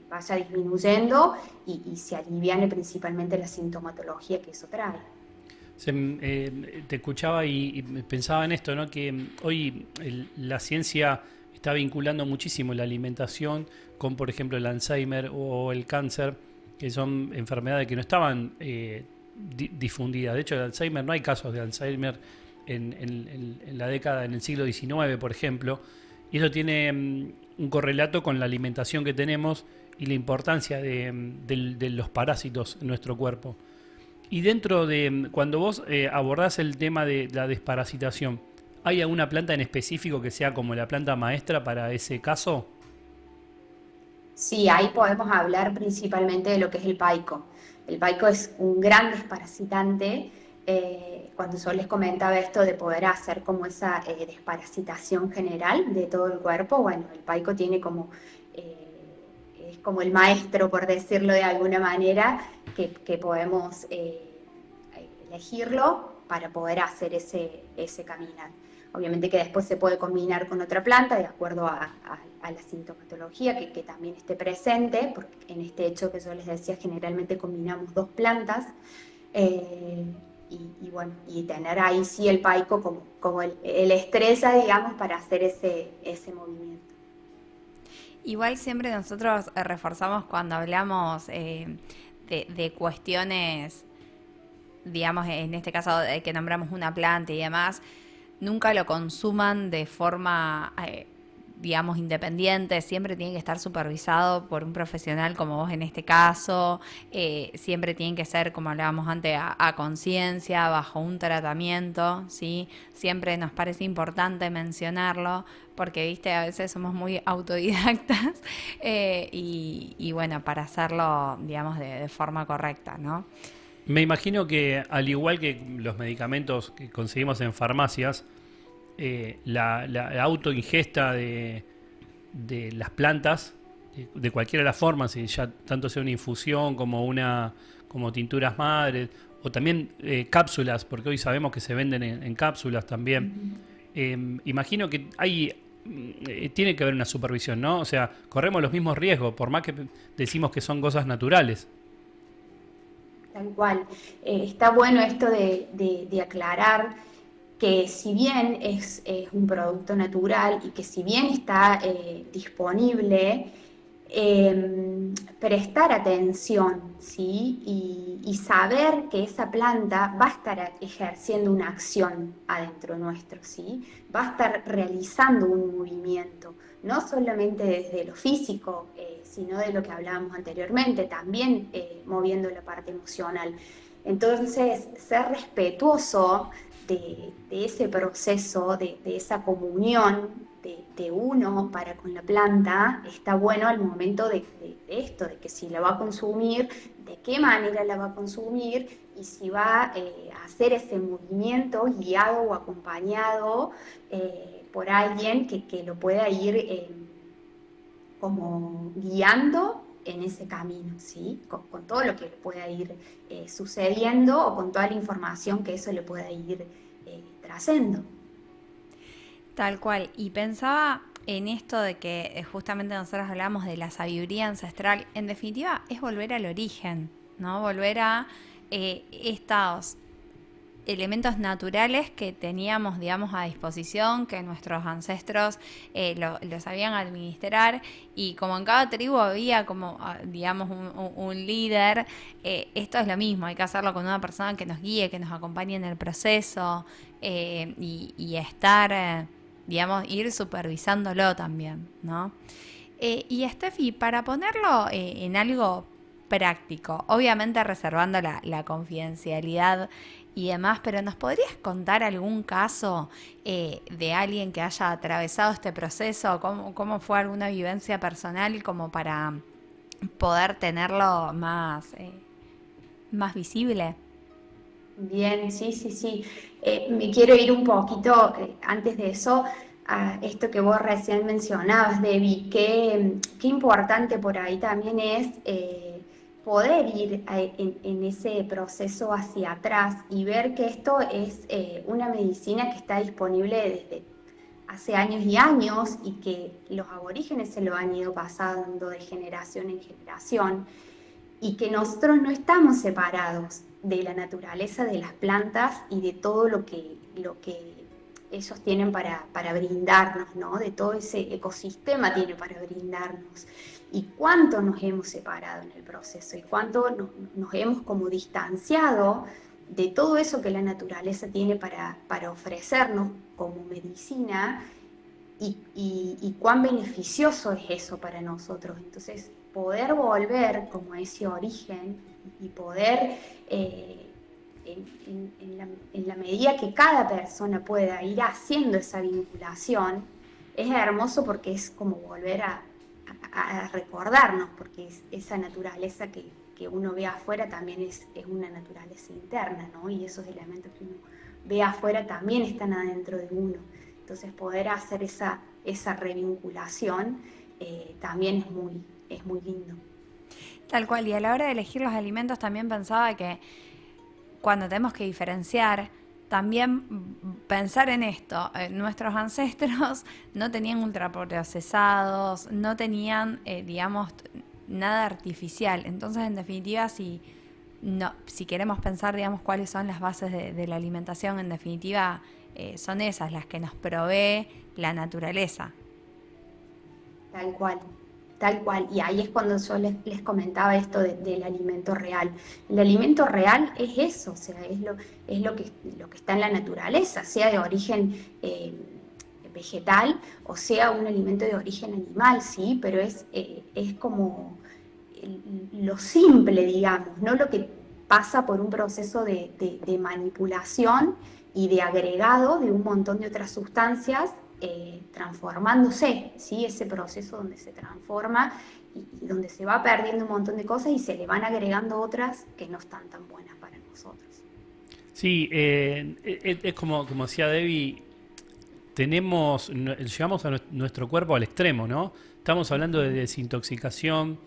Speaker 4: vaya disminuyendo y se aliviane principalmente la sintomatología que eso trae.
Speaker 3: Te escuchaba y pensaba en esto, ¿no? Que hoy la ciencia está vinculando muchísimo la alimentación con, por ejemplo, el Alzheimer o el cáncer, que son enfermedades que no estaban difundidas. De hecho, el Alzheimer, no hay casos de Alzheimer en la década, en el siglo XIX, por ejemplo, y eso tiene un correlato con la alimentación que tenemos y la importancia de los parásitos en nuestro cuerpo. Y dentro de, cuando vos abordás el tema de la desparasitación, ¿hay alguna planta en específico que sea como la planta maestra para ese caso?
Speaker 4: Sí, ahí podemos hablar principalmente de lo que es el paico. El paico es un gran desparasitante. Cuando yo les comentaba esto de poder hacer como esa desparasitación general de todo el cuerpo, bueno, el paico tiene como, es como el maestro, por decirlo de alguna manera, que podemos elegirlo para poder hacer ese caminar. Obviamente que después se puede combinar con otra planta de acuerdo a la sintomatología que también esté presente, porque en este hecho que yo les decía, generalmente combinamos dos plantas, y bueno, y tener ahí sí el paico como el estrella, digamos, para hacer ese movimiento.
Speaker 2: Igual siempre nosotros reforzamos cuando hablamos de cuestiones, digamos, en este caso de que nombramos una planta y demás, nunca lo consuman de forma, digamos, independiente, siempre tiene que estar supervisado por un profesional como vos en este caso, siempre tienen que ser, como hablábamos antes, a conciencia, bajo un tratamiento, ¿sí? Siempre nos parece importante mencionarlo, porque, viste, a veces somos muy autodidactas, y bueno, para hacerlo, digamos, de forma correcta, ¿no?
Speaker 3: Me imagino que, al igual que los medicamentos que conseguimos en farmacias, la autoingesta de las plantas, de cualquiera de las formas, si ya tanto sea una infusión como tinturas madres, o también cápsulas, porque hoy sabemos que se venden en cápsulas también. Imagino que tiene que haber una supervisión, ¿no? O sea, corremos los mismos riesgos, por más que decimos que son cosas naturales.
Speaker 4: Tal cual. Está bueno esto de aclarar que si bien es un producto natural y que si bien está disponible, prestar atención, ¿sí? Y saber que esa planta va a estar ejerciendo una acción adentro nuestro, ¿sí? Va a estar realizando un movimiento, no solamente desde lo físico, sino de lo que hablábamos anteriormente, también moviendo la parte emocional. Entonces, ser respetuoso de ese proceso, de esa comunión de uno para con la planta, está bueno al momento de esto, de que si la va a consumir, de qué manera la va a consumir y si va a hacer ese movimiento guiado o acompañado por alguien que lo pueda ir como guiando en ese camino, ¿sí? Con todo lo que le pueda ir sucediendo o con toda la información que eso le pueda ir trayendo.
Speaker 2: Tal cual. Y pensaba en esto de que justamente nosotros hablamos de la sabiduría ancestral. En definitiva, es volver al origen, ¿no? Volver a estos elementos naturales que teníamos, digamos, a disposición, que nuestros ancestros los sabían administrar, y como en cada tribu había como, digamos, un líder, esto es lo mismo, hay que hacerlo con una persona que nos guíe, que nos acompañe en el proceso, y estar, digamos, ir supervisándolo también, ¿no? Y Steffi, para ponerlo en algo práctico, obviamente reservando la confidencialidad y demás, pero ¿nos podrías contar algún caso de alguien que haya atravesado este proceso? ¿Cómo fue alguna vivencia personal como para poder tenerlo más visible?
Speaker 4: Bien, sí. Me quiero ir un poquito, antes de eso, a esto que vos recién mencionabas, Debbie, qué importante por ahí también es poder ir en ese proceso hacia atrás y ver que esto es una medicina que está disponible desde hace años y años y que los aborígenes se lo han ido pasando de generación en generación y que nosotros no estamos separados de la naturaleza, de las plantas y de todo lo que ellos tienen para brindarnos, ¿no? De todo ese ecosistema tiene para brindarnos. Y cuánto nos hemos separado en el proceso y cuánto nos hemos como distanciado de todo eso que la naturaleza tiene para ofrecernos como medicina y cuán beneficioso es eso para nosotros. Entonces, poder volver como a ese origen y poder, en la medida que cada persona pueda ir haciendo esa vinculación, es hermoso porque es como volver a recordarnos, porque esa naturaleza que uno ve afuera también es una naturaleza interna, ¿no? Y esos elementos que uno ve afuera también están adentro de uno. Entonces poder hacer esa revinculación también es muy lindo.
Speaker 2: Tal cual, y a la hora de elegir los alimentos también pensaba que cuando tenemos que diferenciar, también pensar en esto. Nuestros ancestros no tenían ultraprocesados, no tenían, digamos, nada artificial. Entonces, en definitiva, si queremos pensar, digamos, cuáles son las bases de la alimentación, en definitiva, son esas las que nos provee la naturaleza.
Speaker 4: Tal cual. Y ahí es cuando yo les comentaba esto del alimento real. El alimento real es eso, o sea, es lo que está en la naturaleza, sea de origen vegetal o sea un alimento de origen animal, sí, pero es como lo simple, digamos, no lo que pasa por un proceso de manipulación y de agregado de un montón de otras sustancias, transformándose, ¿sí? Ese proceso donde se transforma y donde se va perdiendo un montón de cosas y se le van agregando otras que no están tan buenas para nosotros.
Speaker 3: Sí, es como decía Debbie, llevamos a nuestro cuerpo al extremo, ¿no? Estamos hablando de desintoxicación,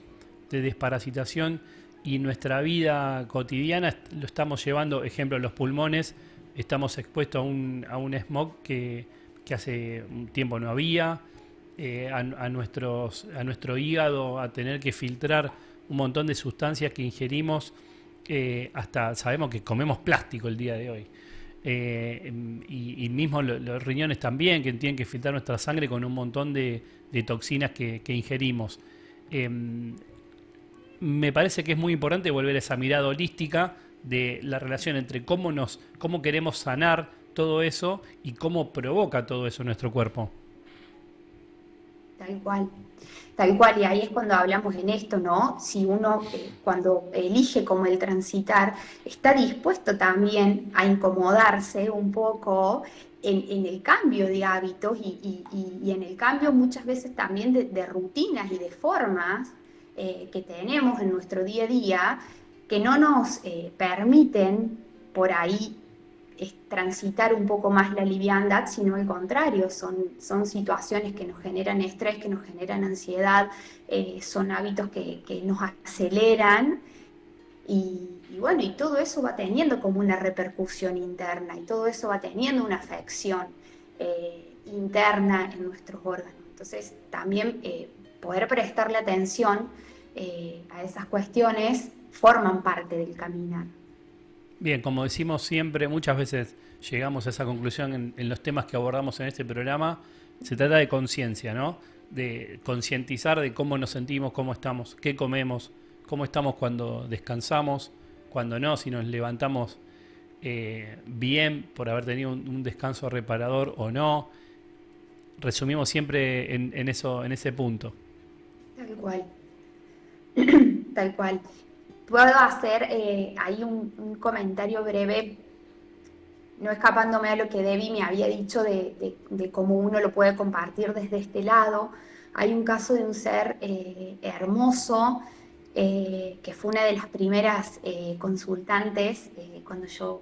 Speaker 3: de desparasitación, y nuestra vida cotidiana lo estamos llevando, ejemplo, los pulmones, estamos expuestos a un smog que hace un tiempo no había, a nuestro hígado, a tener que filtrar un montón de sustancias que ingerimos, hasta sabemos que comemos plástico el día de hoy. Y mismo los riñones también, que tienen que filtrar nuestra sangre con un montón de toxinas que ingerimos. Me parece que es muy importante volver a esa mirada holística de la relación entre cómo queremos sanar todo eso y cómo provoca todo eso en nuestro cuerpo.
Speaker 4: Tal cual, y ahí es cuando hablamos en esto, ¿no? Si uno, cuando elige como el transitar, está dispuesto también a incomodarse un poco en el cambio de hábitos y en el cambio muchas veces también de rutinas y de formas que tenemos en nuestro día a día, que no nos permiten por ahí transitar un poco más la liviandad, sino al contrario, son situaciones que nos generan estrés, que nos generan ansiedad, son hábitos que nos aceleran y bueno, y todo eso va teniendo como una repercusión interna y todo eso va teniendo una afección interna en nuestros órganos. Entonces también poder prestarle atención a esas cuestiones forman parte del caminar.
Speaker 3: Bien, como decimos siempre, muchas veces llegamos a esa conclusión en los temas que abordamos en este programa. Se trata de conciencia, ¿no? De concientizar de cómo nos sentimos, cómo estamos, qué comemos, cómo estamos cuando descansamos, cuando no, si nos levantamos bien por haber tenido un descanso reparador o no. Resumimos siempre en ese punto.
Speaker 4: Tal cual. Tal cual. Puedo hacer ahí un comentario breve, no escapándome a lo que Debbie me había dicho de cómo uno lo puede compartir desde este lado. Hay un caso de un ser hermoso, que fue una de las primeras consultantes cuando yo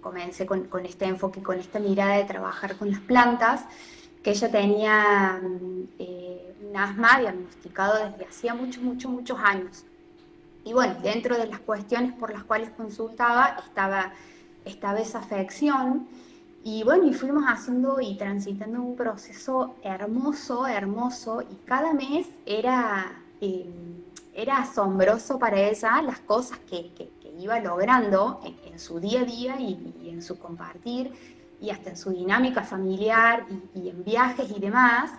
Speaker 4: comencé con este enfoque, con esta mirada de trabajar con las plantas, que ella tenía un asma diagnosticado desde hacía muchos años. Y bueno, dentro de las cuestiones por las cuales consultaba estaba esa afección. Y bueno, y fuimos haciendo y transitando un proceso hermoso, hermoso, y cada mes era asombroso para ella las cosas que iba logrando en su día a día y en su compartir, y hasta en su dinámica familiar y en viajes y demás,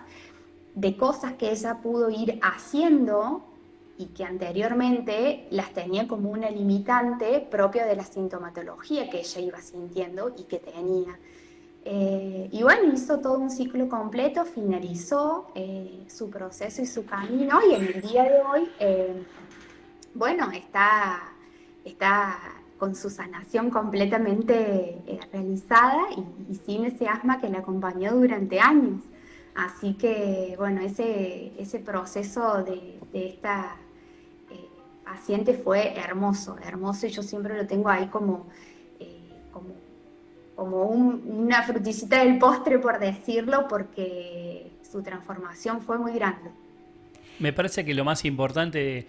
Speaker 4: de cosas que ella pudo ir haciendo y que anteriormente las tenía como una limitante propia de la sintomatología que ella iba sintiendo y que tenía. Y bueno, hizo todo un ciclo completo, finalizó su proceso y su camino, y en el día de hoy, bueno, está con su sanación completamente realizada y sin ese asma que la acompañó durante años. Así que, bueno, ese proceso de esta paciente fue hermoso, hermoso, y yo siempre lo tengo ahí como una frutillita del postre, por decirlo, porque su transformación fue muy grande.
Speaker 3: Me parece que lo más importante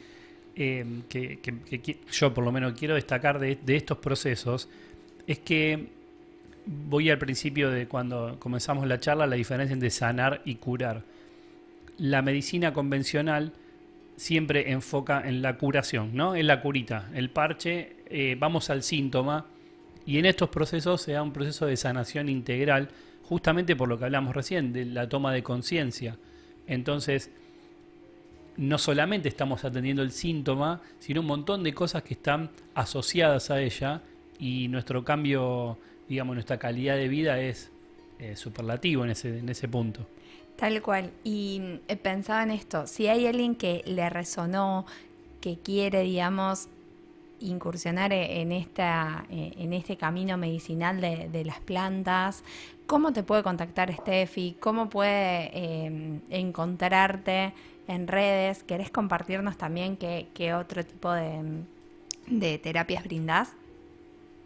Speaker 3: que yo por lo menos quiero destacar de estos procesos es que voy al principio de cuando comenzamos la charla, la diferencia entre sanar y curar. La medicina convencional siempre enfoca en la curación, ¿no? En la curita, el parche, vamos al síntoma, y en estos procesos se da un proceso de sanación integral, justamente por lo que hablamos recién, de la toma de conciencia. Entonces, no solamente estamos atendiendo el síntoma, sino un montón de cosas que están asociadas a ella, y nuestro cambio, digamos, nuestra calidad de vida es superlativo en ese punto.
Speaker 2: Tal cual. Y pensaba en esto, si hay alguien que le resonó, que quiere, digamos, incursionar en este camino medicinal de las plantas, ¿cómo te puede contactar Steffi? ¿Cómo puede encontrarte en redes? ¿Querés compartirnos también qué otro tipo de terapias brindás?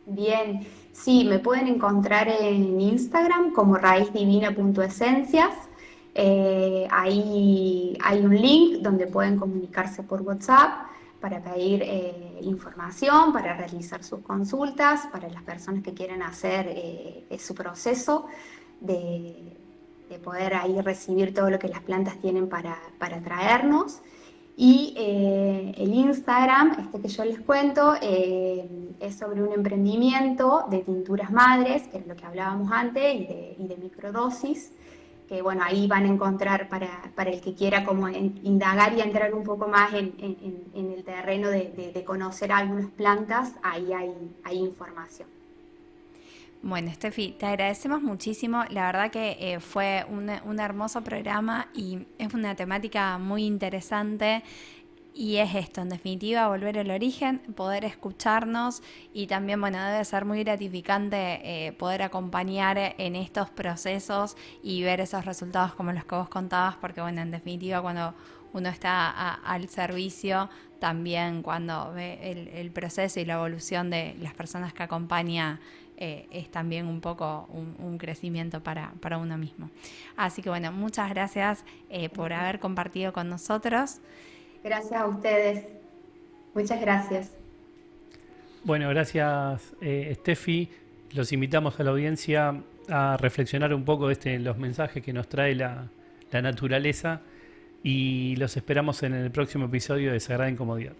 Speaker 4: Bien, sí, me pueden encontrar en Instagram como raizdivina.esencias. Ahí hay un link donde pueden comunicarse por WhatsApp para pedir información, para realizar sus consultas, para las personas que quieran hacer su proceso de poder ahí recibir todo lo que las plantas tienen para traernos. Y el Instagram, que yo les cuento, es sobre un emprendimiento de tinturas madres, que es lo que hablábamos antes, y de microdosis, que bueno, ahí van a encontrar para el que quiera como indagar y entrar un poco más en el terreno de conocer algunas plantas, ahí hay información.
Speaker 2: Bueno, Steffi, te agradecemos muchísimo. La verdad que fue un hermoso programa y es una temática muy interesante. Y es esto, en definitiva, volver al origen, poder escucharnos, y también, bueno, debe ser muy gratificante poder acompañar en estos procesos y ver esos resultados como los que vos contabas, porque, bueno, en definitiva, cuando uno está al servicio, también cuando ve el proceso y la evolución de las personas que acompaña, es también un poco un crecimiento para uno mismo. Así que, bueno, muchas gracias por haber compartido con nosotros.
Speaker 4: Gracias a ustedes. Muchas gracias.
Speaker 3: Bueno, gracias Steffi. Los invitamos a la audiencia a reflexionar un poco los mensajes que nos trae la naturaleza, y los esperamos en el próximo episodio de Sagrada Incomodidad.